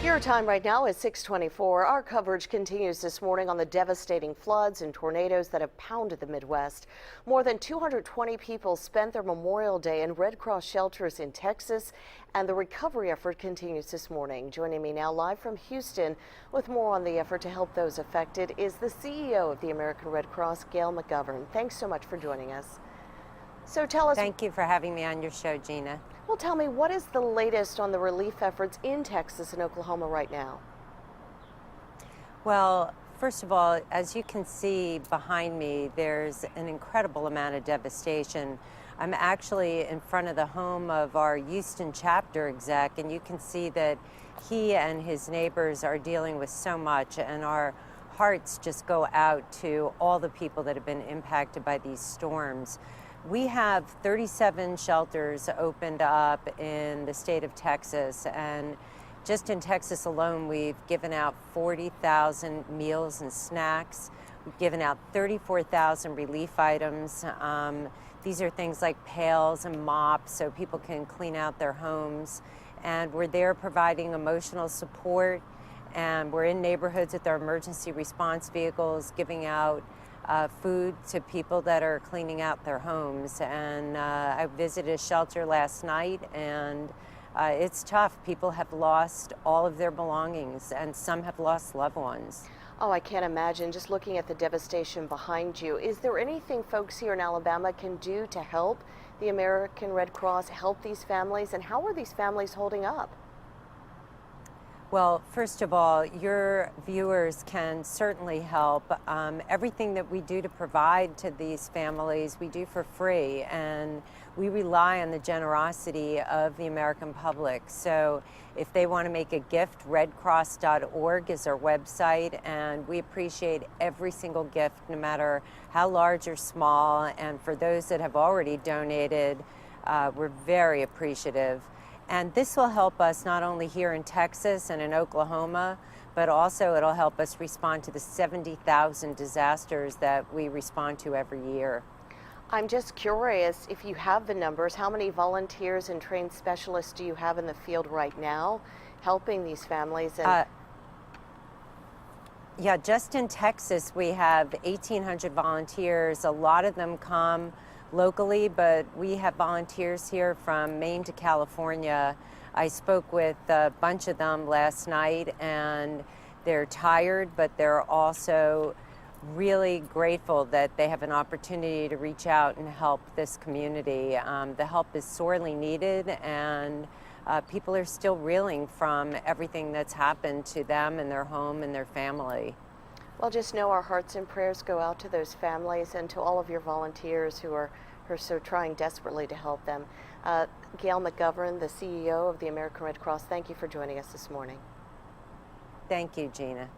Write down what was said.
Your time right now is 6:24. Our coverage continues this morning on the devastating floods and tornadoes that have pounded the Midwest. More than 220 people spent their Memorial Day in Red Cross shelters in Texas, and the recovery effort continues this morning. Joining me now live from Houston with more on the effort to help those affected is the CEO of the American Red Cross, Gail McGovern. Thanks so much for joining us. So tell us. Thank you for having me on your show, Gina. Well, tell me, what is the latest on the relief efforts in Texas and Oklahoma right now? Well, first of all, as you can see behind me, there's an incredible amount of devastation. I'm actually in front of the home of our Houston chapter exec, and you can see that he and his neighbors are dealing with so much, and our hearts just go out to all the people that have been impacted by these storms. We have 37 shelters opened up in the state of Texas, and just in Texas alone, we've given out 40,000 meals and snacks. We've given out 34,000 relief items. These are things like pails and mops so people can clean out their homes. And we're there providing emotional support, and we're in neighborhoods with our emergency response vehicles giving out food to people that are cleaning out their homes. And I visited a shelter last night, and it's tough. People have lost all of their belongings, and some have lost loved ones. Oh, I can't imagine, just looking at the devastation behind you. Is there anything folks here in Alabama can do to help the American Red Cross help these families, and how are these families holding up? Well, first of all, your viewers can certainly help. Everything that we do to provide to these families, we do for free, and we rely on the generosity of the American public. So if they want to make a gift, redcross.org is our website, and we appreciate every single gift, no matter how large or small. And for those that have already donated, we're very appreciative. And this will help us not only here in Texas and in Oklahoma, but also it'll help us respond to the 70,000 disasters that we respond to every year. I'm just curious, if you have the numbers, how many volunteers and trained specialists do you have in the field right now helping these families? Yeah, just in Texas we have 1,800 volunteers. A lot of them come locally, but we have volunteers here from Maine to California. I spoke with a bunch of them last night, and they're tired, but they're also really grateful that they have an opportunity to reach out and help this community. The help is sorely needed, and people are still reeling from everything that's happened to them and their home and their family. Well, just know our hearts and prayers go out to those families and to all of your volunteers who are so trying desperately to help them. Gail McGovern, the CEO of the American Red Cross, thank you for joining us this morning. Thank you, Gina.